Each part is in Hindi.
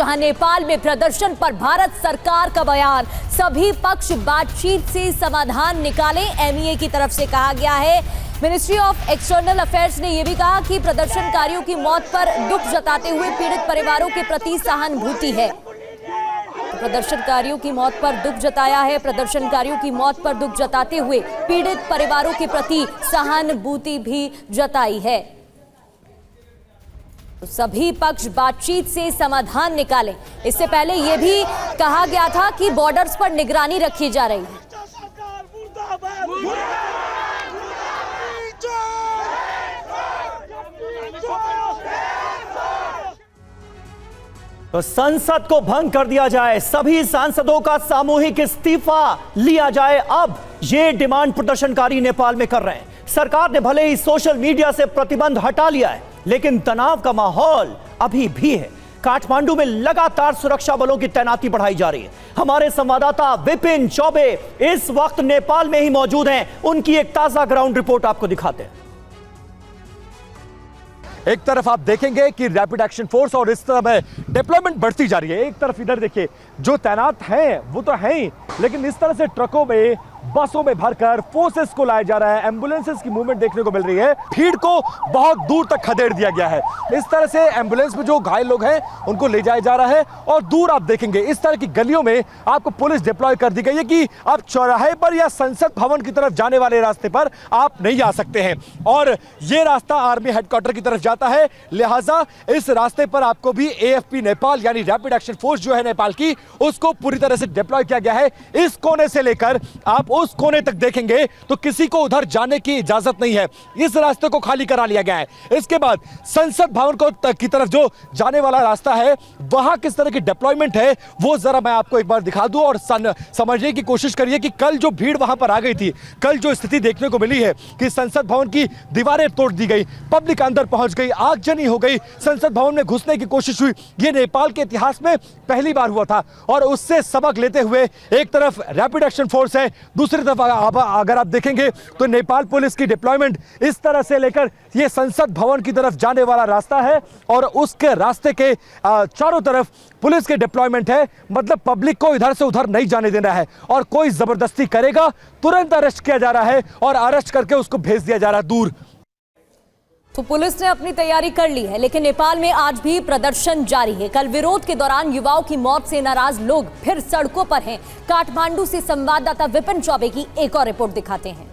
जहां नेपाल में प्रदर्शन पर भारत सरकार का बयान, सभी पक्ष बातचीत से समाधान निकालें, एमईए की तरफ से कहा गया है। मिनिस्ट्री ऑफ एक्सटर्नल अफेयर्स ने यह भी कहा कि प्रदर्शनकारियों की मौत पर दुख जताते हुए पीड़ित परिवारों के प्रति सहानुभूति है। प्रदर्शनकारियों की मौत पर दुख जताया है। प्रदर्शनकारियों की मौत पर दुख जताते हुए पीड़ित परिवारों के प्रति सहानुभूति भी जताई है। सभी पक्ष बातचीत से समाधान निकालें। इससे पहले यह भी कहा गया था कि बॉर्डर्स पर निगरानी रखी जा रही है। तो संसद को भंग कर दिया जाए, सभी सांसदों का सामूहिक इस्तीफा लिया जाए। अब ये डिमांड प्रदर्शनकारी नेपाल में कर रहे हैं। सरकार ने भले ही सोशल मीडिया से प्रतिबंध हटा लिया है, लेकिन तनाव का माहौल अभी भी है। काठमांडू में लगातार सुरक्षा बलों की तैनाती बढ़ाई जा रही है। हमारे संवाददाता विपिन चौबे इस वक्त नेपाल में ही मौजूद हैं। उनकी एक ताजा ग्राउंड रिपोर्ट आपको दिखाते हैं। एक तरफ आप देखेंगे कि रैपिड एक्शन फोर्स और इस तरफ है डिप्लॉयमेंट बढ़ती जा रही है। एक तरफ इधर देखिए, जो तैनात हैं वो तो हैं ही, लेकिन इस तरह से ट्रकों में, बसों में भरकर फोर्सेस को लाया जा रहा है। एम्बुलेंसेस की मूवमेंट देखने को मिल रही है। भीड़ को बहुत दूर तक खदेड़ दिया गया है। इस तरह से एम्बुलेंस में जो घायल लोग हैं उनको ले जाया जा रहा है। और दूर आप देखेंगे इस तरह की गलियों में आपको पुलिस डिप्लॉय कर दी गई है कि आप चौराहे पर या संसद भवन की तरफ जाने वाले रास्ते पर आप नहीं आ सकते हैं। और ये रास्ता आर्मी हेडक्वार्टर की तरफ जाता है, लिहाजा इस रास्ते पर आपको भी एएफपी नेपाल यानी रैपिड एक्शन फोर्स जो है नेपाल की, उसको पूरी तरह से डिप्लॉय किया गया है। इस कोने से लेकर आप उस कोने तक देखेंगे तो किसी को उधर जाने की इजाजत नहीं है। इस रास्ते को खाली करा लिया गया है। इसके बाद संसद भवन को की तरफ जो जाने वाला रास्ता है, वहां किस तरह की डिप्लॉयमेंट है वो जरा मैं आपको एक बार दिखा दूं और समझने की कोशिश करिए कि कल जो भीड़ वहां पर आ गई थी, कल जो स्थिति देखने को मिली है कि संसद भवन की दीवारें तोड़ दी गई, पब्लिक अंदर पहुंच गई, आगजनी हो गई, संसद भवन में घुसने की कोशिश हुई। ये नेपाल के इतिहास में पहली बार हुआ था। और उससे सबक लेते हुए एक तरफ रैपिड एक्शन फोर्स है, दूसरी तरफ अगर आप देखेंगे तो नेपाल पुलिस की डिप्लॉयमेंट इस तरह से लेकर ये संसद भवन की तरफ जाने वाला रास्ता है और उसके रास्ते के चारों तरफ पुलिस की डिप्लॉयमेंट है। मतलब पब्लिक को इधर से उधर नहीं जाने देना है और कोई जबरदस्ती करेगा तुरंत अरेस्ट किया जा रहा है और अरेस्ट करके उसको भेज दिया जा रहा है दूर। तो पुलिस ने अपनी तैयारी कर ली है, लेकिन नेपाल में आज भी प्रदर्शन जारी है। कल विरोध के दौरान युवाओं की मौत से नाराज लोग फिर सड़कों पर हैं। काठमांडू से संवाददाता विपिन चौबे की एक और रिपोर्ट दिखाते हैं।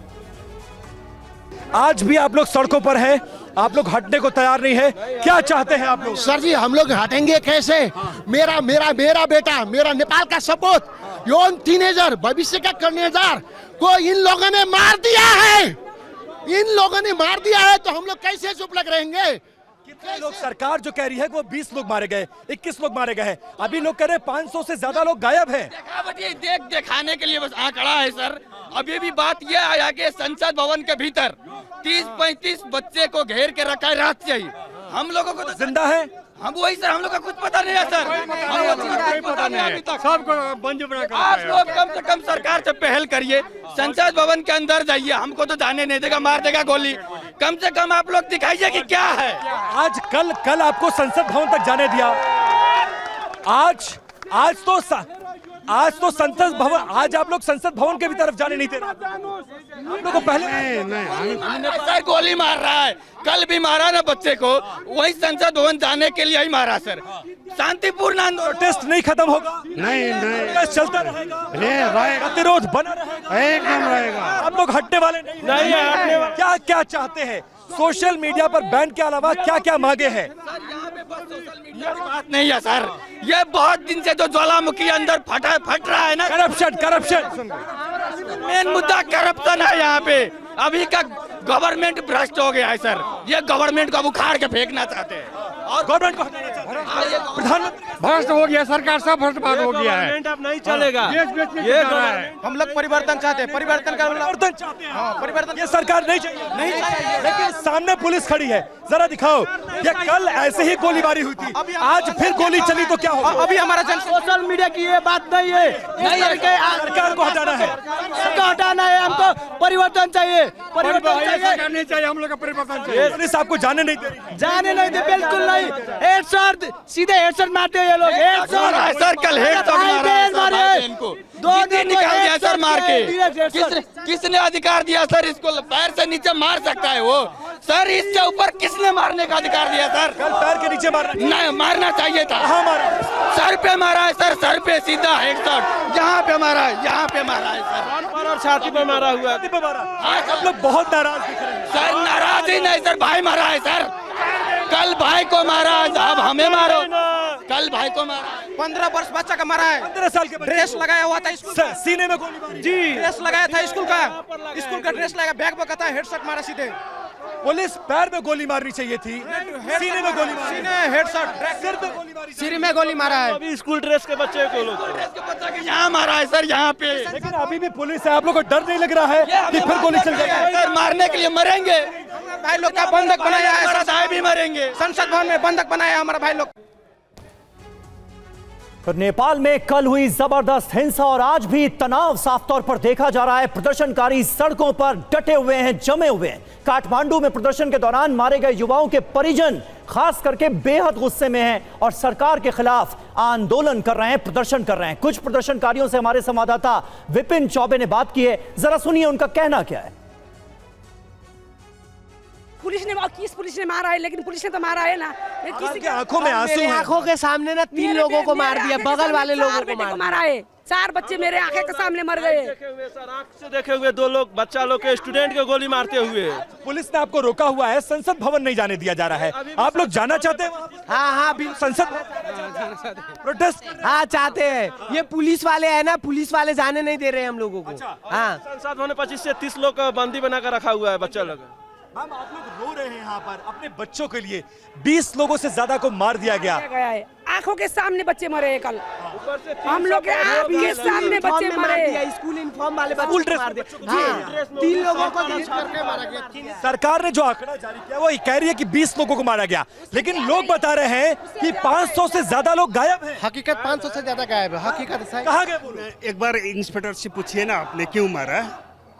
आज भी आप लोग सड़कों पर हैं, आप लोग हटने को तैयार नहीं है। क्या चाहते हैं आप लोग? सर जी, हम लोग हटेंगे कैसे? मेरा मेरा मेरा बेटा, मेरा नेपाल का सपूत, यौन टीनेजर, भविष्य का कर्नेजार को इन लोगों ने मार दिया है। इन लोगों ने मार दिया है तो हम लोग कैसे चुप लग रहेंगे? कितने लोग, सरकार जो कह रही है वो 20 लोग मारे गए, 21 लोग मारे गए हैं। अभी लोग कह रहे हैं 500 से ज्यादा लोग गायब हैं। दिखाने के लिए बस आंकड़ा है सर। अभी भी बात यह आया कि संसद भवन के भीतर 30-35 बच्चे को घेर के रखा है रात से ही। हम लोगों को तो जिंदा है, हम वही सर, हम लोग का कुछ पता नहीं है सर। पता नहीं अभी तक। सबको बंद बना। आप लोग कम से कम सरकार से पहल करिए, संसद भवन के अंदर जाइए। हमको तो जाने नहीं देगा, मार देगा गोली। कम से कम आप लोग दिखाइए कि क्या है। आज कल आपको संसद भवन तक जाने दिया। आज तो संसद भवन, आज आप लोग संसद भवन के भी तरफ जाने नहीं दे रहे। आप लोग को पहले नहीं सर गोली मार रहा है। कल भी मारा ना बच्चे को, वही संसद भवन जाने के लिए ही मारा सर। शांतिपूर्ण आंदोलन, टेस्ट नहीं खत्म होगा, नहीं चलता रहेगा, प्रतिरोध बना रहेगा, एकदम रहेगा। आप लोग हटने वाले नहीं है। क्या क्या चाहते हैं? सोशल मीडिया पर बैन के अलावा क्या क्या मांगे हैं? बात नहीं है सर, ये बहुत दिन से जो ज्वालामुखी अंदर फट रहा है ना, करप्शन मेन मुद्दा करप्शन है यहाँ पे। अभी का गवर्नमेंट भ्रष्ट हो गया है सर। ये गवर्नमेंट को उखाड़ के फेंकना चाहते हैं और गवर्नमेंट को हटाना चाहते हैं। प्रधानमंत्री भ्रष्ट हो गया, सरकार सब भ्रष्टवाद हो गया है। अब नहीं चलेगा। ये हम लोग परिवर्तन चाहते हैं, परिवर्तन चाहते हैं। परिवर्तन ये सरकार नहीं चाहिए, लेकिन सामने पुलिस खड़ी है। जरा दिखाओ, ये कल ऐसे ही गोलीबारी हुई थी, आज फिर गोली चली तो क्या होगा? अभी हमारा सोशल मीडिया की ये बात नहीं है। सरकार को हटाना है, हटाना है। हमको परिवर्तन चाहिए, परिवर्तन नहीं चाहिए। हम लोग का परिवर्तन चाहिए। पुलिस आपको जाने नहीं दे रही। जाने नहीं दे, बिल्कुल नहीं। हेडशॉट, सीधे हेडशॉट मारते हैं ये लोग सर कल हेड मारा है सर भाई बहन को दीदी निकाल दिया सर मार के किसने अधिकार दिया सर इसको पैर से नीचे मार सकता है वो सर इसके ऊपर किसने मारने का अधिकार दिया सर कल पैर के नीचे मारना नहीं मारना चाहिए था कहाँ मारा सर पे मारा है सर पे सीधा हेडशॉट यहाँ पे मारा है यहाँ पे मारा है सर और छाती पे मारा हुआ है। पे मारा आप लोग बहुत नाराज दिख रहे हैं सर नाराज ही नहीं सर भाई मारा है सर कल भाई को मारा अब हमें मारो कल भाई को मारा 15 वर्ष बच्चा का मारा है 15 साल के बच्चे ड्रेस को। लगाया हुआ था स्कूल का सीने में गोली मारी जी ड्रेस लगाया था स्कूल का ड्रेस लगाया बैग में कहता है हेडशॉट मारा सीधे पुलिस पैर में गोली मारनी चाहिए थी सीने में गोली मारी सीने हेडशॉट सिर पे गोली मारी सिर में गोली मारा है अभी स्कूल ड्रेस के बच्चे को लोग इसके बच्चा के यहाँ मारा है सर यहाँ पे लेकिन अभी भी पुलिस है आप लोग को डर नहीं लग रहा है कि फिर गोली चल जाएगी सर मारने के लिए मरेंगे भाई लोग का बंधक बनाया है हमारा भाई भी मरेंगे संसद भवन में बंधक बनाया है हमारा भाई लोग तो नेपाल में कल हुई जबरदस्त हिंसा और आज भी तनाव साफ तौर पर देखा जा रहा है। प्रदर्शनकारी सड़कों पर डटे हुए हैं, जमे हुए हैं। काठमांडू में प्रदर्शन के दौरान मारे गए युवाओं के परिजन खास करके बेहद गुस्से में हैं और सरकार के खिलाफ आंदोलन कर रहे हैं, प्रदर्शन कर रहे हैं। कुछ प्रदर्शनकारियों से हमारे संवाददाता विपिन चौबे ने बात की है, जरा सुनिए उनका कहना क्या है। पुलिस ने मारा है लेकिन पुलिस ने तो मारा है ना किसी की आंखों में आंसू हैं। आंखों के सामने ना 3 लोगों को मार दिया, बगल वाले लोगों को मारा है। 4 बच्चे मेरे आंखें के सामने मर गए। सर आंख से देखे हुए 2 लोग बच्चा लोग के स्टूडेंट के गोली मारते हुए। पुलिस ने आपको रोका हुआ है, संसद भवन नहीं जाने दिया जा रहा है। आप लोग जाना चाहते हैं हाँ संसद प्रोटेस्ट? हाँ चाहते हैं। ये पुलिस वाले है ना, पुलिस वाले जाने नहीं दे रहे हम लोगों को। हाँ संसद भवन 25 से 30 लोग का बंदी बनाकर रखा हुआ है बच्चा लोग। मैम आप लोग रो रहे हैं यहाँ पर अपने बच्चों के लिए। 20 लोगों से ज्यादा को मार दिया गया है। आंखों के सामने बच्चे मरे हैं कल। हम लोग के आंखों के सामने बच्चे मरे। स्कूल यूनिफॉर्म वाले बच्चे को मार दिया। 3 लोगों को करके मारा गया। सरकार ने जो आंकड़ा जारी किया वो कह रही है कि 20 लोगों को मारा गया, लेकिन लोग बता रहे हैं कि 500 से ज्यादा लोग गायब हैं। हकीकत 500 से ज्यादा गायब है। हकीकत कहाँ गए बोलो? एक बार इंस्पेक्टर से पूछिए ना आपने क्यों मारा।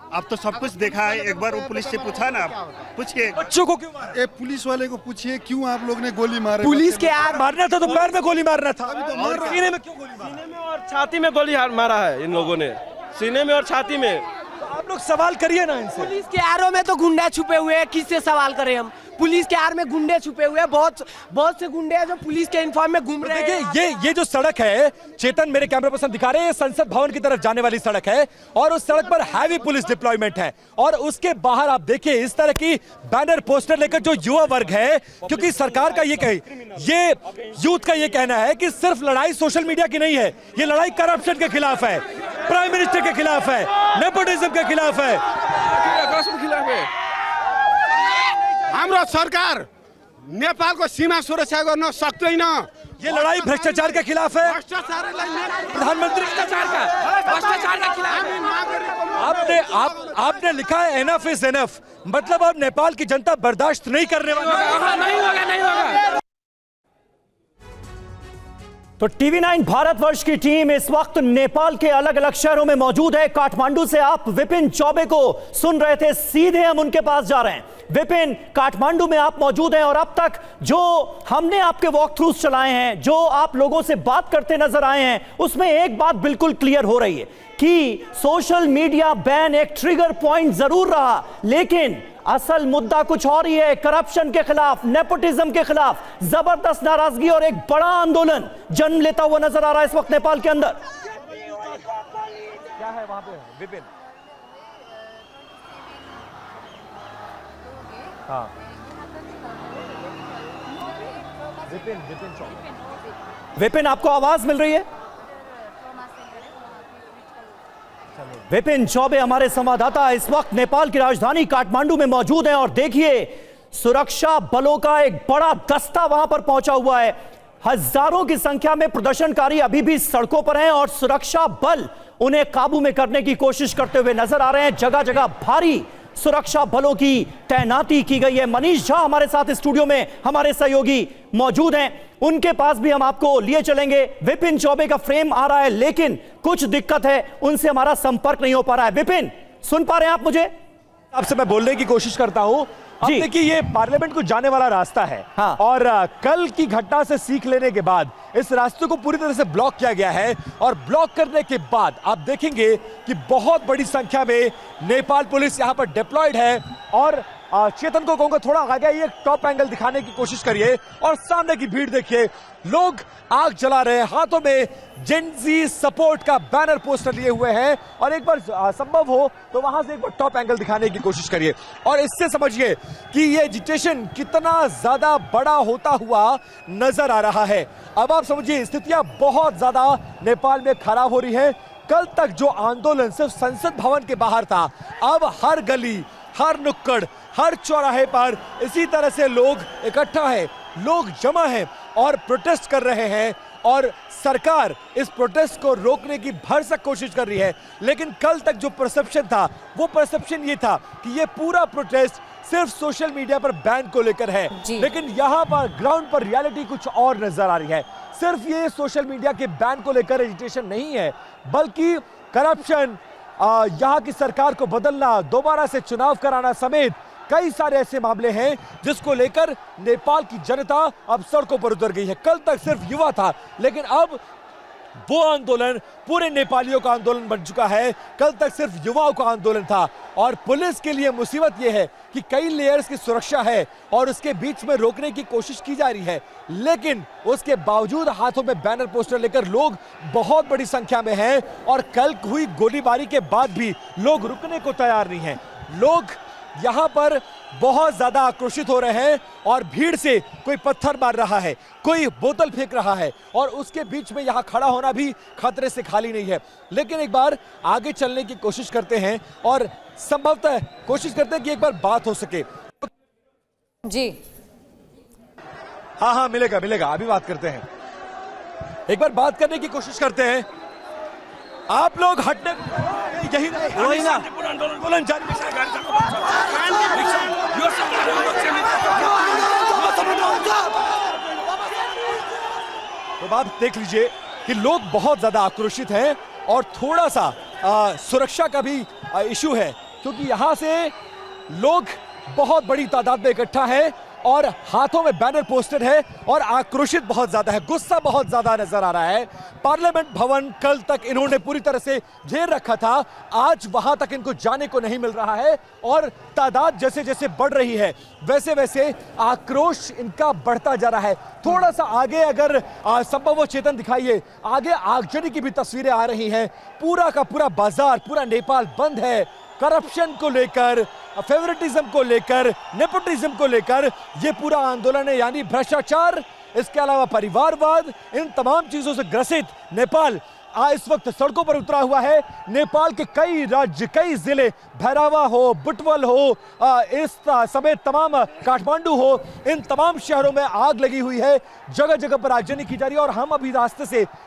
आप तो सब कुछ देखा है, एक बार वो पुलिस से पूछा ना, पूछिए बच्चों को क्यों मारा? पुलिस वाले को पूछिए क्यों आप लोग ने गोली मारे। पुलिस के आग मारना था तो पैर में गोली मारना था। तो सीने में क्यों गोली मारा? सीने में और छाती में गोली मारा है इन लोगों ने, सीने में और छाती में। आप लोग सवाल करिए ना इनसे। पुलिस के आरों में तो गुंडा छुपे हुए हैं, किससे सवाल करें हम। पुलिस के आर में गुंडे छुपे हुए हैं, बहुत से गुंडे हैं जो पुलिस के यूनिफॉर्म में घूम रहे हैं। देखिए ये जो सड़क है, चेतन मेरे कैमरा पर्सन दिखा रहे हैं, संसद भवन की तरफ जाने वाली सड़क है और उस सड़क पर हैवी पुलिस डिप्लॉयमेंट है और उसके बाहर आप देखिए इस तरह की बैनर पोस्टर लेकर जो युवा वर्ग है, क्योंकि सरकार का ये यूथ का ये कहना है कि सिर्फ लड़ाई सोशल मीडिया की नहीं है, ये लड़ाई करप्शन के खिलाफ है, प्राइम मिनिस्टर के खिलाफ है, नेपोटिज्म के खिलाफ है। हाम्रो सरकार नेपालको सीमा सुरक्षा गर्न सक्दैन। ये लड़ाई भ्रष्टाचार के खिलाफ है, प्रधानमंत्री भ्रष्टाचार के खिलाफ। आपने लिखा है एनफ इज एनफ, मतलब अब नेपाल की जनता बर्दाश्त नहीं करने वाली। नहीं होगा। तो टीवी9 भारतवर्ष की टीम इस वक्त नेपाल के अलग अलग शहरों में मौजूद है। काठमांडू से आप विपिन चौबे को सुन रहे थे, सीधे हम उनके पास जा रहे हैं। विपिन, काठमांडू में आप मौजूद हैं और अब तक जो हमने आपके वॉक थ्रूज चलाए हैं, जो आप लोगों से बात करते नजर आए हैं, उसमें एक बात बिल्कुल क्लियर हो रही है कि सोशल मीडिया बैन एक ट्रिगर पॉइंट जरूर रहा, लेकिन असल मुद्दा कुछ और ही है। करप्शन के खिलाफ, नेपोटिज्म के खिलाफ जबरदस्त नाराजगी और एक बड़ा आंदोलन जन्म लेता हुआ नजर आ रहा है इस वक्त नेपाल के अंदर। क्या है वहां पे विपिन? हाँ विपिन, आपको आवाज मिल रही है? विपिन चौबे हमारे संवाददाता इस वक्त नेपाल की राजधानी काठमांडू में मौजूद हैं और देखिए सुरक्षा बलों का एक बड़ा दस्ता वहां पर पहुंचा हुआ है। हजारों की संख्या में प्रदर्शनकारी अभी भी सड़कों पर हैं और सुरक्षा बल उन्हें काबू में करने की कोशिश करते हुए नजर आ रहे हैं। जगह जगह भारी सुरक्षा बलों की तैनाती की गई है। मनीष झा हमारे साथ स्टूडियो में हमारे सहयोगी मौजूद हैं, उनके पास भी हम आपको लिए चलेंगे। विपिन चौबे का फ्रेम आ रहा है लेकिन कुछ दिक्कत है, उनसे हमारा संपर्क नहीं हो पा रहा है। विपिन, सुन पा रहे हैं आप मुझे? आपसे मैं बोलने की कोशिश करता हूं अब जी। देखिए ये पार्लियामेंट को जाने वाला रास्ता है। हाँ। और कल की घटना से सीख लेने के बाद इस रास्ते को पूरी तरह से ब्लॉक किया गया है और ब्लॉक करने के बाद आप देखेंगे कि बहुत बड़ी संख्या में नेपाल पुलिस यहां पर डिप्लॉयड है। और चेतन को कहूंगा थोड़ा आगे ये टॉप एंगल दिखाने की कोशिश करिए और सामने की भीड़ देखिए, लोग आग जला रहे हैं, हाथों में जेनजी सपोर्ट का बैनर पोस्टर लिए हुए हैं। और एक बार संभव हो तो वहां से एक बार टॉप एंगल दिखाने की कोशिश करिए और इससे समझिए कि ये एजिटेशन कितना ज्यादा बड़ा होता हुआ नजर आ रहा है। अब आप समझिए स्थितियां बहुत ज्यादा नेपाल में खराब हो रही है। कल तक जो आंदोलन सिर्फ संसद भवन के बाहर था, अब हर गली, हर नुक्कड़, हर चौराहे पर इसी तरह से लोग इकट्ठा है, लोग जमा है और प्रोटेस्ट कर रहे हैं। और सरकार इस प्रोटेस्ट को रोकने की भरसक कोशिश कर रही है। लेकिन कल तक जो परसेप्शन था वो परसेप्शन ये था कि ये पूरा प्रोटेस्ट सिर्फ सोशल मीडिया पर बैन को लेकर है, लेकिन यहां पर ग्राउंड पर रियलिटी कुछ और नजर आ रही है। सिर्फ ये सोशल मीडिया के बैन को लेकर एजिटेशन नहीं है, बल्कि करप्शन, यहाँ की सरकार को बदलना, दोबारा से चुनाव कराना समेत कई सारे ऐसे मामले हैं जिसको लेकर नेपाल की जनता अब सड़कों पर उतर गई है। कल तक सिर्फ युवा था, लेकिन अब वो आंदोलन पूरे नेपालियों का आंदोलन बन चुका है। कल तक सिर्फ युवाओं का आंदोलन था। और पुलिस के लिए मुसीबत यह है कि कई लेयर्स की सुरक्षा है और उसके बीच में रोकने की कोशिश की जा रही है, लेकिन उसके बावजूद हाथों में बैनर पोस्टर लेकर लोग बहुत बड़ी संख्या में हैं। और कल हुई गोलीबारी के बाद भी लोग रुकने को तैयार नहीं हैं। लोग यहां पर बहुत ज्यादा आक्रोशित हो रहे हैं और भीड़ से कोई पत्थर मार रहा है, कोई बोतल फेंक रहा है और उसके बीच में यहां खड़ा होना भी खतरे से खाली नहीं है। लेकिन एक बार आगे चलने की कोशिश करते हैं और संभवतः कोशिश करते हैं कि एक बार बात हो सके। जी हाँ, मिलेगा मिलेगा, अभी बात करते हैं। एक बार बात करने की कोशिश करते हैं। आप लोग हटने यही वही ना आंदोलन जारी। तो आप देख लीजिए कि लोग बहुत ज्यादा आक्रोशित हैं और थोड़ा सा सुरक्षा का भी इशू है, क्योंकि यहां से लोग बहुत बड़ी तादाद में इकट्ठा है और हाथों में बैनर पोस्टर है और आक्रोशित बहुत ज्यादा है, गुस्सा बहुत ज्यादा नजर आ रहा है। पार्लियामेंट भवन कल तक इन्होंने पूरी तरह से घेर रखा था, आज वहां तक इनको जाने को नहीं मिल रहा है और तादाद जैसे जैसे बढ़ रही है वैसे वैसे आक्रोश इनका बढ़ता जा रहा है। थोड़ा सा आगे अगर संभव हो चेतन दिखाइए, आगे आगजनी की भी तस्वीरें आ रही हैं। पूरा का पूरा बाजार, पूरा नेपाल बंद है। करप्शन को लेकर, फेवरेटिज्म को लेकर, नेपोटिज्म को लेकर ये पूरा आंदोलन है, यानी भ्रष्टाचार, इसके अलावा परिवारवाद, इन तमाम चीजों से ग्रसित नेपाल इस वक्त सड़कों पर उतरा हुआ है। नेपाल के कई राज्य, कई जिले, भैरवा हो, बुटवल हो, इस समेत तमाम काठमांडू हो, इन तमाम शहरों में आग लगी हुई है। जगह जगह पर आगजनी की जा रही है। और हम अभी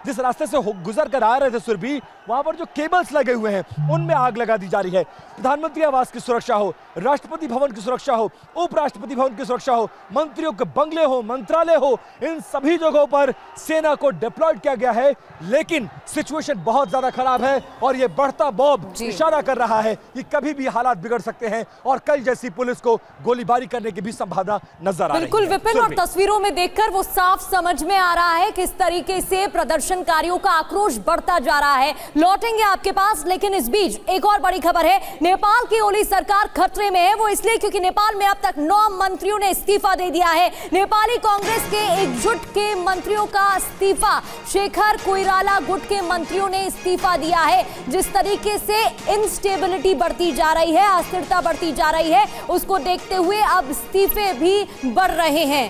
जिस रास्ते से गुजर कर आ रहे थे सुरभि, वहां पर जो केबल्स लगे हुए हैं उनमें आग लगा दी जा रही है। प्रधानमंत्री आवास की सुरक्षा हो, राष्ट्रपति भवन की सुरक्षा हो, उपराष्ट्रपति भवन की सुरक्षा हो, मंत्रियों के बंगले हो, मंत्रालय हो, इन सभी जगहों पर सेना को डिप्लॉयड किया गया है। लेकिन सिचुएशन बहुत ज्यादा खराब है और यह बढ़ता बॉब इशारा कर रहा है कि कभी भी हालात बिगड़ सकते हैं और कल जैसी पुलिस को गोलीबारी करने की भी संभावना नजर आ रही है। बिल्कुल विपिन, और तस्वीरों में देखकर वो साफ समझ में आ रहा है किस तरीके से प्रदर्शनकारियों का आक्रोश बढ़ता जा रहा है। लौटेंगे आपके पास, लेकिन इस बीच एक और बड़ी खबर है। नेपाल की ओली सरकार खतरे में है, वो इसलिए क्योंकि नेपाल में अब तक 9 मंत्रियों ने इस्तीफा दे दिया है। नेपाली कांग्रेस के एकजुट के मंत्रियों का इस्तीफा, शेखर कोइराला गुट के मंत्रियों ने इस्तीफा दिया है। जिस तरीके से इनस्टेबिलिटी बढ़ती जा रही है, अस्थिरता बढ़ती जा रही है, उसको देखते हुए अब इस्तीफे भी बढ़ रहे हैं।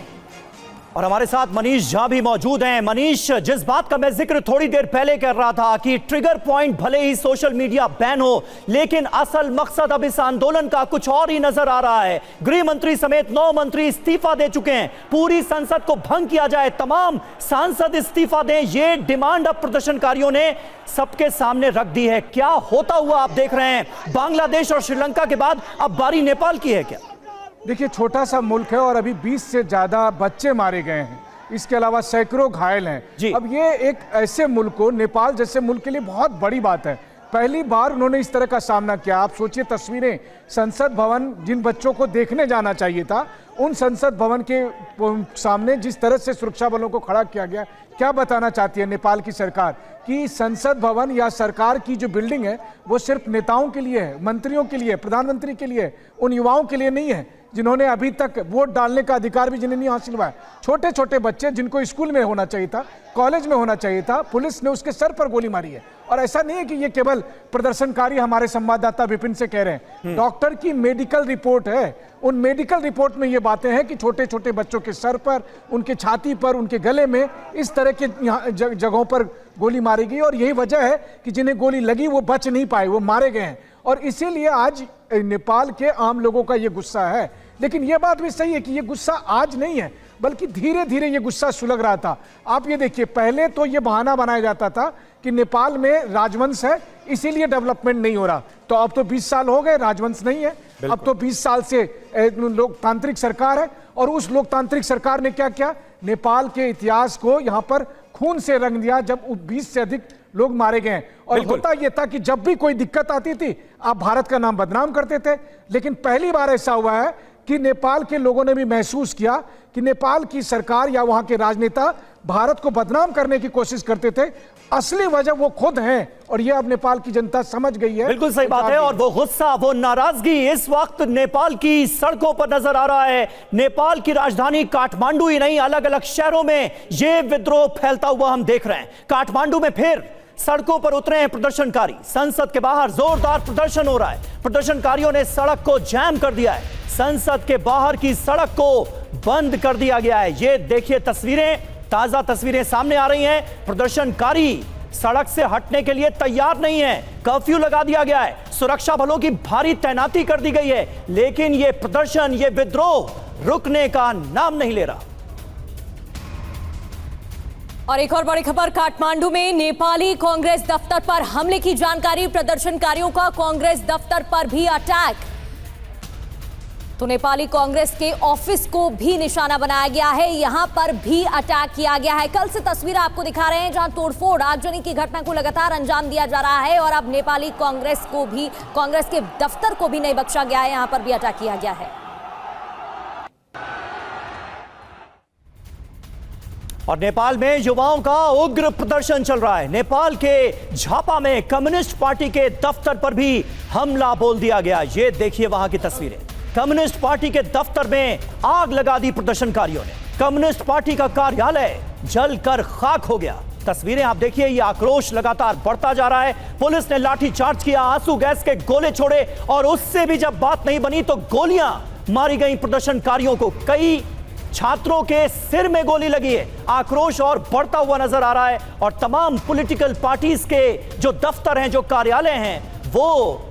और हमारे साथ मनीष झा भी मौजूद हैं। मनीष, जिस बात का मैं जिक्र थोड़ी देर पहले कर रहा था कि ट्रिगर पॉइंट भले ही सोशल मीडिया बैन हो, लेकिन असल मकसद अब इस आंदोलन का कुछ और ही नजर आ रहा है। गृह मंत्री समेत 9 मंत्री इस्तीफा दे चुके हैं। पूरी संसद को भंग किया जाए, तमाम सांसद इस्तीफा दें, ये डिमांड अब प्रदर्शनकारियों ने सबके सामने रख दी है। क्या होता हुआ आप देख रहे हैं? बांग्लादेश और श्रीलंका के बाद अब बारी नेपाल की है क्या? देखिए, छोटा सा मुल्क है और अभी 20 से ज़्यादा बच्चे मारे गए हैं, इसके अलावा सैकड़ों घायल हैं। अब ये एक ऐसे मुल्क को, नेपाल जैसे मुल्क के लिए बहुत बड़ी बात है पहली बार उन्होंने इस तरह का सामना किया। आप सोचिए तस्वीरें, संसद भवन जिन बच्चों को देखने जाना चाहिए था, उन संसद भवन के सामने जिस तरह से सुरक्षा बलों को खड़ा किया गया। क्या बताना चाहती है नेपाल की सरकार कि संसद भवन या सरकार की जो बिल्डिंग है वो सिर्फ नेताओं के लिए है, मंत्रियों के लिए, प्रधानमंत्री के लिए, उन युवाओं के लिए नहीं है जिन्होंने अभी तक वोट डालने का अधिकार भी जिन्हें नहीं हासिल हुआ है। छोटे छोटे बच्चे जिनको स्कूल में होना चाहिए था, कॉलेज में होना चाहिए था, पुलिस ने उसके सर पर गोली मारी है। और ऐसा नहीं है कि ये केवल प्रदर्शनकारी, हमारे संवाददाता विपिन से कह रहे हैं, डॉक्टर की मेडिकल रिपोर्ट है, उन मेडिकल रिपोर्ट में ये बातें हैं कि छोटे छोटे बच्चों के सर पर, उनके छाती पर, उनके गले में इस तरह के जगहों पर गोली मारी गई। और यही वजह है कि जिन्हें गोली लगी वो बच नहीं पाए, वो मारे गए हैं। और इसीलिए आज नेपाल के आम लोगों का ये गुस्सा है। लेकिन ये बात भी सही है कि ये गुस्सा आज नहीं है, बल्कि धीरे धीरे ये गुस्सा सुलग रहा था। आप ये देखिए, पहले तो ये बहाना बनाया जाता था कि नेपाल में राजवंश है इसीलिए डेवलपमेंट नहीं हो रहा। तो अब तो 20 साल हो गए, राजवंश नहीं है, अब तो 20 साल से लोकतांत्रिक सरकार है। और उस लोकतांत्रिक सरकार ने क्या किया, नेपाल के इतिहास को यहाँ पर खून से रंग दिया, जब 20 से अधिक लोग मारे गए। और होता यह था कि जब भी कोई दिक्कत आती थी आप भारत का नाम बदनाम करते थे। लेकिन पहली बार ऐसा हुआ है कि नेपाल के लोगों ने भी महसूस किया कि नेपाल की सरकार या वहां के राजनेता भारत को बदनाम करने की कोशिश करते थे, असली वजह वो खुद हैं। और ये अब नेपाल की जनता समझ गई है। बिल्कुल सही बात है। और वो गुस्सा, वो नाराजगी इस वक्त नेपाल की सड़कों पर नजर आ रहा है। नेपाल की राजधानी काठमांडू ही नहीं, अलग अलग शहरों में ये विद्रोह फैलता हुआ हम देख रहे हैं। काठमांडू में फिर सड़कों पर उतरे हैं प्रदर्शनकारी। संसद के बाहर जोरदार प्रदर्शन हो रहा है। प्रदर्शनकारियों ने सड़क को जैम कर दिया है, संसद के बाहर की सड़क को बंद कर दिया गया है। ये देखिए तस्वीरें, ताजा तस्वीरें सामने आ रही हैं। प्रदर्शनकारी सड़क से हटने के लिए तैयार नहीं है, कर्फ्यू लगा दिया गया है, सुरक्षा बलों की भारी तैनाती कर दी गई है। लेकिन यह प्रदर्शन, यह विद्रोह रुकने का नाम नहीं ले रहा। और एक और बड़ी खबर, काठमांडू में नेपाली कांग्रेस दफ्तर पर हमले की जानकारी। प्रदर्शनकारियों का कांग्रेस दफ्तर पर भी अटैक। तो नेपाली कांग्रेस के ऑफिस को भी निशाना बनाया गया है, यहां पर भी अटैक किया गया है। कल से तस्वीर आपको दिखा रहे हैं जहां तोड़फोड़, आगजनी की घटना को लगातार अंजाम दिया जा रहा है। और अब नेपाली कांग्रेस को भी, कांग्रेस के दफ्तर को भी नहीं बख्शा गया है, यहां पर भी अटैक किया गया है। और नेपाल में युवाओं का उग्र प्रदर्शन चल रहा है। नेपाल के झापा में कम्युनिस्ट पार्टी के दफ्तर पर भी हमला बोल दिया गया। ये देखिए वहां की तस्वीरें। कम्युनिस्ट पार्टी के दफ्तर में आग लगा दी प्रदर्शनकारियों ने। कम्युनिस्ट पार्टी का कार्यालय जलकर खाक हो गया। तस्वीरें आप देखिए, ये आक्रोश लगातार बढ़ता जा रहा है। पुलिस ने लाठीचार्ज किया, आंसू गैस के गोले छोड़े और उससे भी जब बात नहीं बनी तो गोलियां मारी गई प्रदर्शनकारियों को। कई छात्रों के सिर में गोली लगी है। आक्रोश और बढ़ता हुआ नजर आ रहा है। और तमाम पॉलिटिकल पार्टीज के जो दफ्तर हैं, जो कार्यालय हैं, वो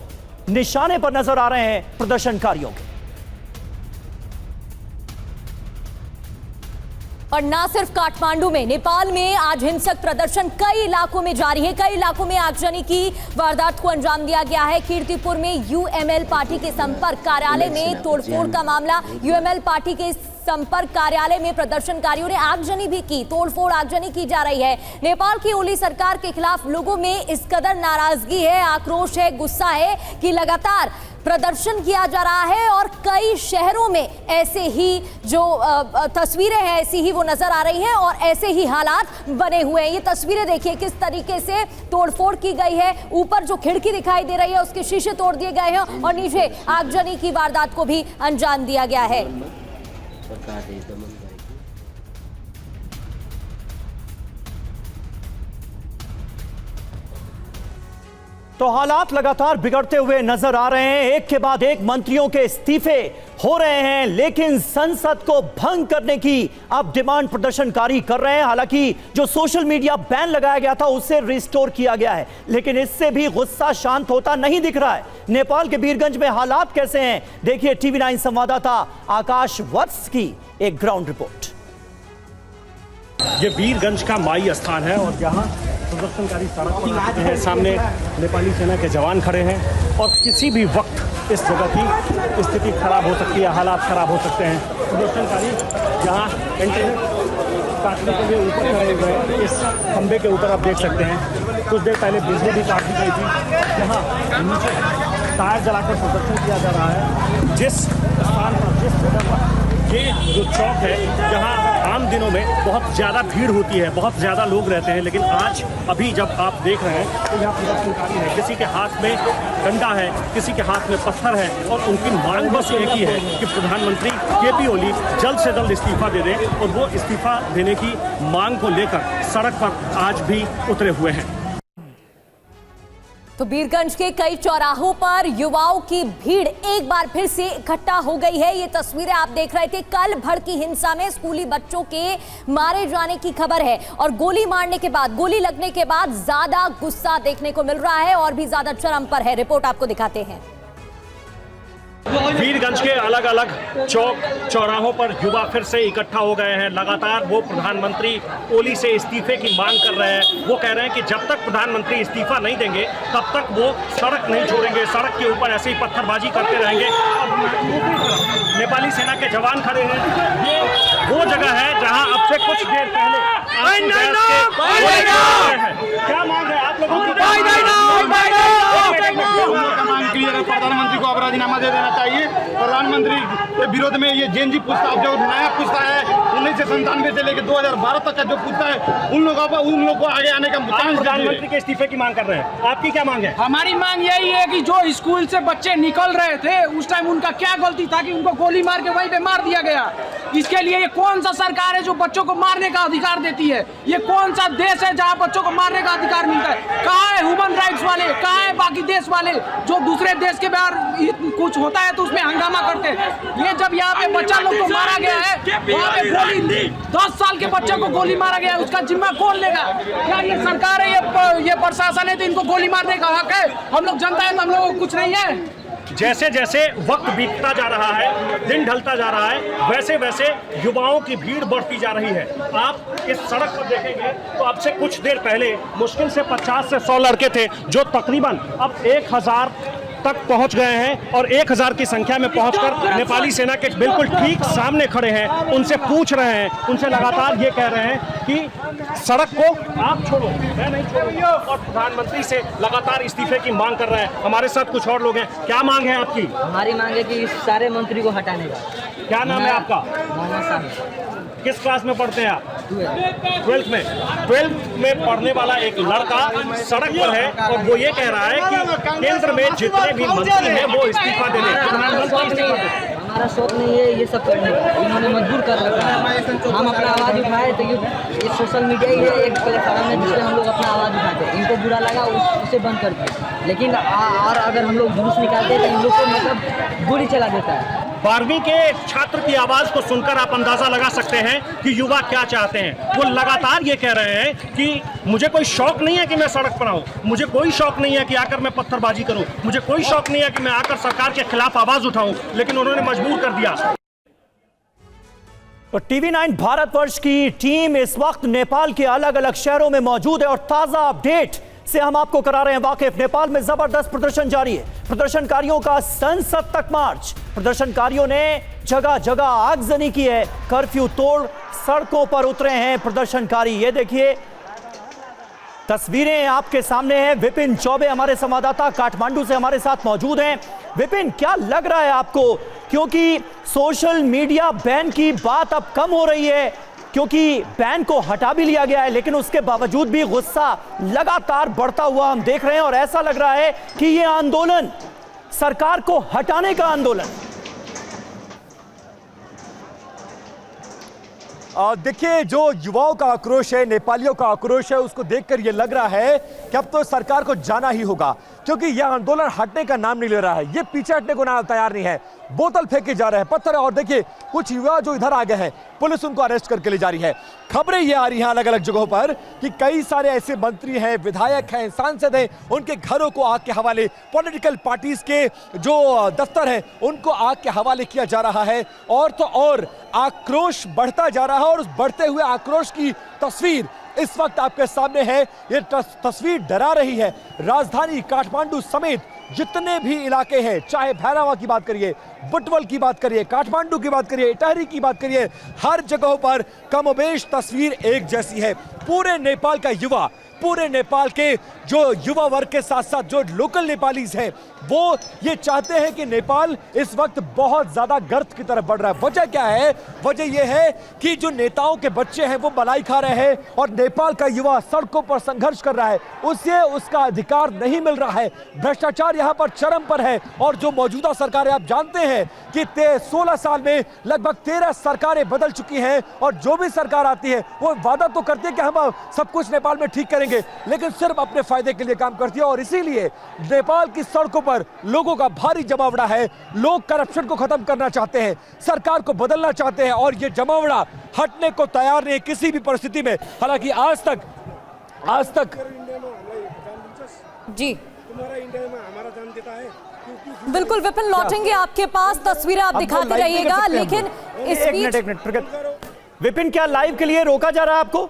निशाने पर नजर आ रहे हैं प्रदर्शनकारियों के। और ना सिर्फ काठमांडू में, नेपाल में आज हिंसक प्रदर्शन कई इलाकों में जारी है। कई इलाकों में आगजनी की वारदात को अंजाम दिया गया है। कीर्तिपुर में यूएमएल पार्टी के संपर्क कार्यालय में तोड़फोड़ का मामला। यूएमएल पार्टी के संपर्क कार्यालय में प्रदर्शनकारियों ने आगजनी भी की, तोड़फोड़ आगजनी की जा रही है। नेपाल की ओली सरकार के खिलाफ लोगों में इस कदर नाराजगी है, आक्रोश है, गुस्सा है कि लगातार प्रदर्शन किया जा रहा है। और कई शहरों में ऐसे ही जो तस्वीरें हैं, ऐसी ही वो नजर आ रही हैं और ऐसे ही हालात बने हुए हैं। ये तस्वीरें देखिए किस तरीके से तोड़फोड़ की गई है। ऊपर जो खिड़की दिखाई दे रही है उसके शीशे तोड़ दिए गए हैं और नीचे आगजनी की वारदात को भी अंजाम दिया गया है। तो हालात लगातार बिगड़ते हुए नजर आ रहे हैं। एक के बाद एक मंत्रियों के इस्तीफे हो रहे हैं, लेकिन संसद को भंग करने की अब डिमांड प्रदर्शनकारी कर रहे हैं। हालांकि जो सोशल मीडिया बैन लगाया गया था उसे रिस्टोर किया गया है, लेकिन इससे भी गुस्सा शांत होता नहीं दिख रहा है। नेपाल के वीरगंज में हालात कैसे हैं, देखिए TV9 संवाददाता आकाश वत्स की एक ग्राउंड रिपोर्ट। ये वीरगंज का माई स्थान है और यहाँ प्रदर्शनकारी सड़क पर आते हैं। सामने नेपाली सेना के जवान खड़े हैं और किसी भी वक्त इस जगह की स्थिति खराब हो सकती है, हालात खराब हो सकते हैं। प्रदर्शनकारी यहाँ काटने के लिए ऊपर खड़े हुए हैं। इस खंबे के ऊपर आप देख सकते हैं कुछ देर पहले बिजली भी काट दी गई थी। यहाँ नीचे टायर जलाकर प्रदर्शन किया जा रहा है। जिस स्थान पर, जिस जगह पर ये जो चौक है, जहाँ आम दिनों में बहुत ज़्यादा भीड़ होती है, बहुत ज़्यादा लोग रहते हैं, लेकिन आज अभी जब आप देख रहे हैं तो यहाँ प्रदर्शनकारी है, किसी के हाथ में डंडा है, किसी के हाथ में पत्थर है, और उनकी मांग बस एक ही है कि प्रधानमंत्री केपी ओली जल्द से जल्द इस्तीफा दे दें, और वो इस्तीफा देने की मांग को लेकर सड़क पर आज भी उतरे हुए हैं। तो बीरगंज के कई चौराहों पर युवाओं की भीड़ एक बार फिर से इकट्ठा हो गई है। ये तस्वीरें आप देख रहे थे। कल भड़की हिंसा में स्कूली बच्चों के मारे जाने की खबर है, और गोली मारने के बाद, गोली लगने के बाद ज्यादा गुस्सा देखने को मिल रहा है और भी ज्यादा चरम पर है। रिपोर्ट आपको दिखाते हैं। वीरगंज के अलग अलग चौक चौराहों पर युवा फिर से इकट्ठा हो गए हैं। लगातार वो प्रधानमंत्री ओली से इस्तीफे की मांग कर रहे हैं। वो कह रहे हैं कि जब तक प्रधानमंत्री इस्तीफा नहीं देंगे तब तक वो सड़क नहीं छोड़ेंगे, सड़क के ऊपर ऐसे ही पत्थरबाजी करते रहेंगे। नेपाली सेना के जवान खड़े हैं। ये वो जगह है जहां अब से कुछ देर पहले क्या मांग है आप लोगों की? प्रधानमंत्री को अब राजीनामा दे देना चाहिए। प्रधानमंत्री के विरोध में ये जेएनजी पूछता, जो नया पूछता है 1997 से लेकर 2012 तक का जो पूछता है, उन लोगों को आगे आने का चांस। प्रधानमंत्री के इस्तीफे की मांग कर रहे हैं, आपकी क्या मांग है? हमारी मांग यही है कि जो स्कूल से बच्चे निकल रहे थे उस टाइम उनका क्या गलती था कि उनको गोली मार के वहीं पे मार दिया गया। इसके लिए ये कौन सा सरकार है जो बच्चों को मारने का अधिकार देती है? ये कौन सा देश है जहाँ बच्चों को मारने का अधिकार मिलता है? कहाँ है ह्यूमन राइट्स वाले, कहाँ है बाकी देश वाले जो दूसरे देश के बाहर कुछ होता है तो उसमें हंगामा करते हैं? ये जब यहाँ पे बच्चा लोग को मारा गया है, वहाँ पे गोली 10 साल के बच्चों को गोली मारा गया है, उसका जिम्मा कौन लेगा? क्या ये सरकार है, ये प्रशासन है तो इनको गोली मारने का हक है? हम लोग जनता है तो हम लोगों को कुछ नहीं है? जैसे जैसे वक्त बीतता जा रहा है, दिन ढलता जा रहा है, वैसे वैसे युवाओं की भीड़ बढ़ती जा रही है। आप इस सड़क पर देखेंगे तो अब से कुछ देर पहले मुश्किल से 50 से 100 लड़के थे जो तकरीबन अब 1000 तक पहुंच गए हैं, और 1000 की संख्या में पहुंचकर नेपाली सेना के बिल्कुल ठीक सामने खड़े हैं। उनसे पूछ रहे हैं, उनसे लगातार ये कह रहे हैं कि सड़क को आप छोड़ो, मैं नहीं छोड़ूंगा, और प्रधानमंत्री से लगातार इस्तीफे की मांग कर रहे हैं। हमारे साथ कुछ और लोग हैं। क्या मांग है आपकी? हमारी मांग है कि सारे मंत्री को हटाने का। क्या नाम है आपका? मोहम्मद साहब। किस क्लास में पढ़ते हैं आप? 12th में। 12th में पढ़ने वाला एक लड़का सड़क पर है और वो ये कह रहा है कि केंद्र में जितने भी मंत्री हैं वो इस्तीफा दे दें। हमारा शौक नहीं है ये सब करने का, इन्होंने मजबूर कर रखा है। हम अपना आवाज़ उठाए तो ये सोशल मीडिया ही है एक प्लेटफॉर्म है जिससे हम लोग अपना आवाज़ उठाते हैं। इनको बुरा लगा उसे बंद कर दिया, लेकिन और अगर हम लोग जुलूस निकालते हैं तो इन लोग को मतलब गोली चला देता है। 12वीं के छात्र की आवाज को सुनकर आप अंदाजा लगा सकते हैं कि युवा क्या चाहते हैं। वो लगातार ये कह रहे हैं कि मुझे कोई शौक नहीं है कि मैं सड़क पर आऊं, मुझे कोई शौक नहीं है कि आकर मैं पत्थरबाजी करूं, मुझे कोई शौक नहीं है कि मैं आकर सरकार के खिलाफ आवाज उठाऊं, लेकिन उन्होंने मजबूर कर दिया। तो TV9 भारतवर्ष की टीम इस वक्त नेपाल के अलग अलग शहरों में मौजूद है और ताजा अपडेट से हम आपको करा रहे हैं वाकिफ। नेपाल में जबरदस्त प्रदर्शन जारी है। प्रदर्शनकारियों का संसद तक मार्च। प्रदर्शनकारियों ने जगह जगह आगजनी की है, कर्फ्यू तोड़ सड़कों पर उतरे हैं प्रदर्शनकारी। ये देखिए तस्वीरें आपके सामने हैं। विपिन चौबे हमारे संवाददाता काठमांडू से हमारे साथ मौजूद हैं। विपिन, क्या लग रहा है आपको, क्योंकि सोशल मीडिया बैन की बात अब कम हो रही है, क्योंकि बैन को हटा भी लिया गया है, लेकिन उसके बावजूद भी गुस्सा लगातार बढ़ता हुआ हम देख रहे हैं और ऐसा लग रहा है कि यह आंदोलन सरकार को हटाने का आंदोलन। देखिए, जो युवाओं का आक्रोश है, नेपालियों का आक्रोश है, उसको देखकर यह लग रहा है कि अब तो सरकार को जाना ही होगा, क्योंकि यह आंदोलन हटने का नाम नहीं ले रहा है। ये पीछे हटने को ना तैयार नहीं है। बोतल फेंके जा रहे हैं, पत्थर, और देखिए कुछ युवा जो इधर आ गए हैं, पुलिस उनको अरेस्ट करके ले जा रही है। खबरें ये आ रही हैं अलग अलग जगहों पर कि कई सारे ऐसे मंत्री हैं, विधायक हैं, सांसद हैं, उनके घरों को आग के हवाले, पॉलिटिकल पार्टीज के जो दफ्तर हैं उनको आग के हवाले किया जा रहा है। और तो और आक्रोश बढ़ता जा रहा है और उस बढ़ते हुए आक्रोश की तस्वीर इस वक्त आपके सामने है। ये तस्वीर डरा रही है। राजधानी काठमांडू समेत जितने भी इलाके हैं, चाहे भैरवा की बात करिए, बुटवल की बात करिए, काठमांडू की बात करिए, इटाहरी की बात करिए, हर जगहों पर कमोबेश तस्वीर एक जैसी है। पूरे नेपाल का युवा, पूरे नेपाल के जो युवा वर्ग के साथ साथ जो लोकल नेपालीज हैं, वो ये चाहते हैं कि नेपाल इस वक्त बहुत ज्यादा गर्त की तरफ बढ़ रहा है। वजह क्या है? वजह यह है कि जो नेताओं के बच्चे हैं वो मलाई खा रहे हैं और नेपाल का युवा सड़कों पर संघर्ष कर रहा है। उसे उसका अधिकार नहीं मिल रहा है। भ्रष्टाचार यहाँ पर चरम पर है और जो मौजूदा सरकारें, आप जानते हैं कि 16 साल में लगभग 13 सरकारें बदल चुकी हैं और जो भी सरकार आती है वो वादा तो करती है कि हम सब कुछ नेपाल में ठीक करेंगे, लेकिन सिर्फ अपने फायदे के लिए काम करती है। और इसीलिए नेपाल की सड़कों पर लोगों का भारी जमावड़ा है। लोग करप्शन को खत्म करना चाहते हैं, सरकार को बदलना चाहते हैं और ये जमावड़ा हटने को तैयार नहीं किसी भी परिस्थिति में। हालांकि आज तक जी तुम्हारा इंडिया में हमारा जान देता है। बिल्कुल विपिन, लौटेंगे आपके पास, तस्वीरें आप दिखाते रहिएगा, लेकिन इस बीच एक मिनट प्रगत। विपिन, क्या लाइव के लिए रोका जा रहा है आपको?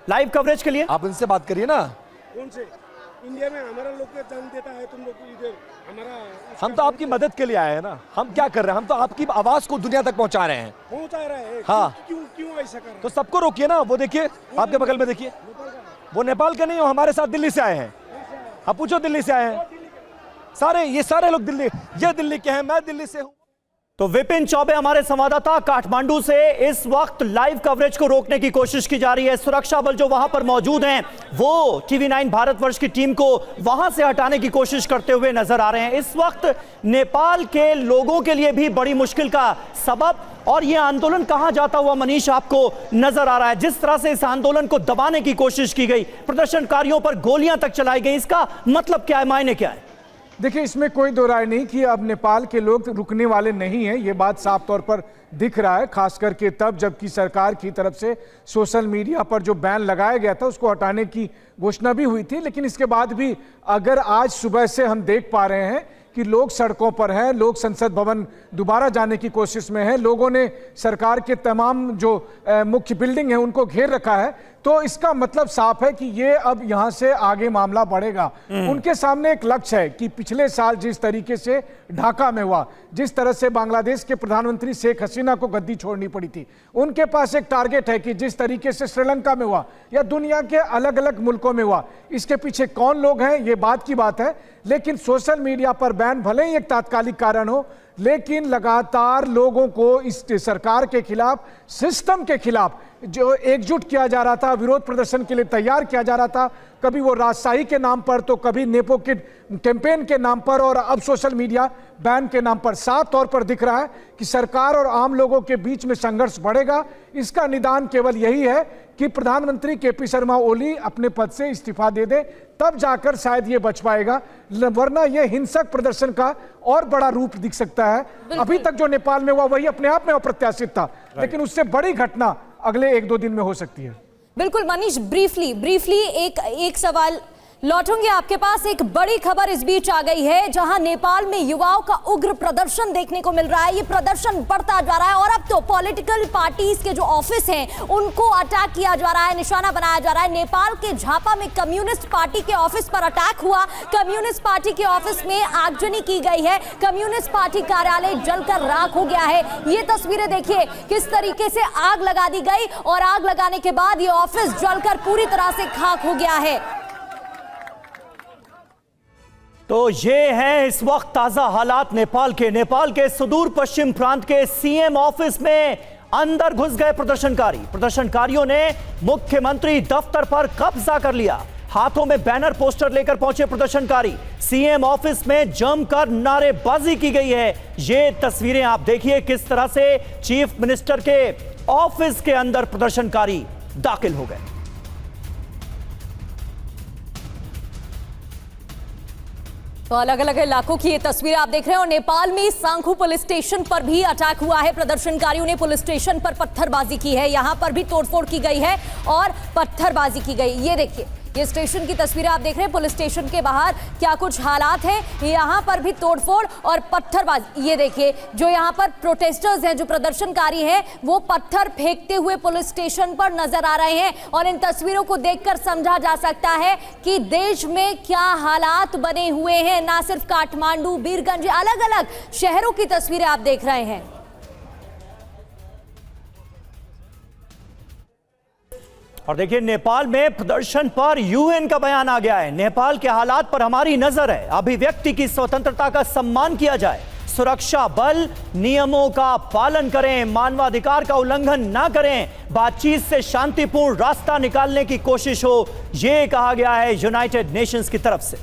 लाइव कवरेज के लिए आप उनसे बात करिए ना। कौन से इंडिया में हमारा लोग को जान देता है, तुम लोग इधर हमारा। हम तो आपकी मदद के लिए आए हैं ना। हम क्या कर रहे हैं? हम तो आपकी आवाज को दुनिया तक पहुंचा रहे हैं। पहुंचा रहे हैं। हाँ, क्यों ऐसा कर रहे हैं? तो सबको रोकिए ना। वो देखिए आपके बगल में, देखिए वो नेपाल के नहीं हो, हमारे साथ दिल्ली से आए हैं। आप पूछो, दिल्ली से आए हैं सारे, ये सारे लोग दिल्ली, ये दिल्ली के हैं, मैं दिल्ली से हूं। तो विपिन चौबे हमारे संवाददाता काठमांडू से, इस वक्त लाइव कवरेज को रोकने की कोशिश की जा रही है। सुरक्षा बल जो वहां पर मौजूद हैं वो टीवी9 भारतवर्ष की टीम को वहां से हटाने की कोशिश करते हुए नजर आ रहे हैं। इस वक्त नेपाल के लोगों के लिए भी बड़ी मुश्किल का सबब और यह आंदोलन कहां जाता हुआ मनीष आपको नजर आ रहा है। जिस तरह से इस आंदोलन को दबाने की कोशिश की गई, प्रदर्शनकारियों पर गोलियां तक चलाई गई, इसका मतलब क्या है, मायने क्या है? देखिए, इसमें कोई दो राय नहीं कि अब नेपाल के लोग रुकने वाले नहीं हैं। ये बात साफ तौर पर दिख रहा है, खास करके तब जबकि सरकार की तरफ से सोशल मीडिया पर जो बैन लगाया गया था उसको हटाने की घोषणा भी हुई थी। लेकिन इसके बाद भी अगर आज सुबह से हम देख पा रहे हैं कि लोग सड़कों पर हैं, लोग संसद भवन दोबारा जाने की कोशिश में हैं, लोगों ने सरकार के तमाम जो मुख्य बिल्डिंग है उनको घेर रखा है, तो इसका मतलब साफ है कि ये अब यहां से आगे मामला बढ़ेगा। उनके सामने एक लक्ष्य है कि पिछले साल जिस तरीके से ढाका में हुआ, जिस तरह से बांग्लादेश के प्रधानमंत्री शेख हसीना को गद्दी छोड़नी पड़ी थी, उनके पास एक टारगेट है कि जिस तरीके से श्रीलंका में हुआ या दुनिया के अलग अलग मुल्कों में हुआ, इसके पीछे कौन लोग हैं ये बात की बात है। लेकिन सोशल मीडिया पर बैन भले ही एक तात्कालिक कारण हो, लेकिन लगातार लोगों को इस सरकार के खिलाफ, सिस्टम के खिलाफ जो एकजुट किया जा रहा था, विरोध प्रदर्शन के लिए तैयार किया जा रहा था, कभी वो राजशाही के नाम पर तो कभी नेपो किड कैंपेन के नाम पर और अब सोशल मीडिया बैन के नाम पर, साफ तौर पर दिख रहा है कि सरकार और आम लोगों के बीच में संघर्ष बढ़ेगा। इसका निदान केवल यही है कि प्रधानमंत्री केपी शर्मा ओली अपने पद से इस्तीफा दे दे, तब जाकर शायद ये बच पाएगा, वरना ये हिंसक प्रदर्शन का और बड़ा रूप दिख सकता है। अभी तक जो नेपाल में हुआ वही अपने आप में अप्रत्याशित था, लेकिन उससे बड़ी घटना अगले 1-2 दिन में हो सकती है। बिल्कुल मनीष, ब्रीफली एक सवाल लौटूंगी आपके पास। एक बड़ी खबर इस बीच आ गई है जहां नेपाल में युवाओं का उग्र प्रदर्शन देखने को मिल रहा है। ये प्रदर्शन बढ़ता जा रहा है और अब तो पॉलिटिकल पार्टीज के जो ऑफिस हैं उनको अटैक किया जा रहा है, निशाना बनाया जा रहा है। नेपाल के झापा में कम्युनिस्ट पार्टी के ऑफिस पर अटैक हुआ, कम्युनिस्ट पार्टी के ऑफिस में आगजनी की गई है, कम्युनिस्ट पार्टी कार्यालय जलकर राख हो गया है। ये तस्वीरें देखिए किस तरीके से आग लगा दी गई और आग लगाने के बाद ये ऑफिस जलकर पूरी तरह से खाक हो गया है। तो ये है इस वक्त ताजा हालात नेपाल के सुदूर पश्चिम प्रांत के सीएम ऑफिस में अंदर घुस गए प्रदर्शनकारियों ने मुख्यमंत्री दफ्तर पर कब्जा कर लिया। हाथों में बैनर पोस्टर लेकर पहुंचे प्रदर्शनकारी। सीएम ऑफिस में जमकर नारेबाजी की गई है। ये तस्वीरें आप देखिए किस तरह से चीफ मिनिस्टर के ऑफिस के अंदर प्रदर्शनकारी दाखिल हो गए। तो अलग अलग इलाकों की ये तस्वीर आप देख रहे हैं और नेपाल में सांखू पुलिस स्टेशन पर भी अटैक हुआ है। प्रदर्शनकारियों ने पुलिस स्टेशन पर पत्थरबाजी की है, यहां पर भी तोड़फोड़ की गई है और पत्थरबाजी की गई। ये देखिए ये स्टेशन की तस्वीरें आप देख रहे हैं, पुलिस स्टेशन के बाहर क्या कुछ हालात हैं। यहाँ पर भी तोड़फोड़ और पत्थरबाजी, ये देखिए जो यहाँ पर प्रोटेस्टर्स हैं, जो प्रदर्शनकारी हैं, वो पत्थर फेंकते हुए पुलिस स्टेशन पर नजर आ रहे हैं। और इन तस्वीरों को देखकर समझा जा सकता है कि देश में क्या हालात बने हुए हैं। ना सिर्फ काठमांडू, बीरगंज, अलग अलग शहरों की तस्वीरें आप देख रहे हैं। और देखिए नेपाल में प्रदर्शन पर यूएन का बयान आ गया है। नेपाल के हालात पर हमारी नजर है। अभिव्यक्ति की स्वतंत्रता का सम्मान किया जाए, सुरक्षा बल नियमों का पालन करें, मानवाधिकार का उल्लंघन ना करें, बातचीत से शांतिपूर्ण रास्ता निकालने की कोशिश हो, यह कहा गया है यूनाइटेड नेशंस की तरफ से।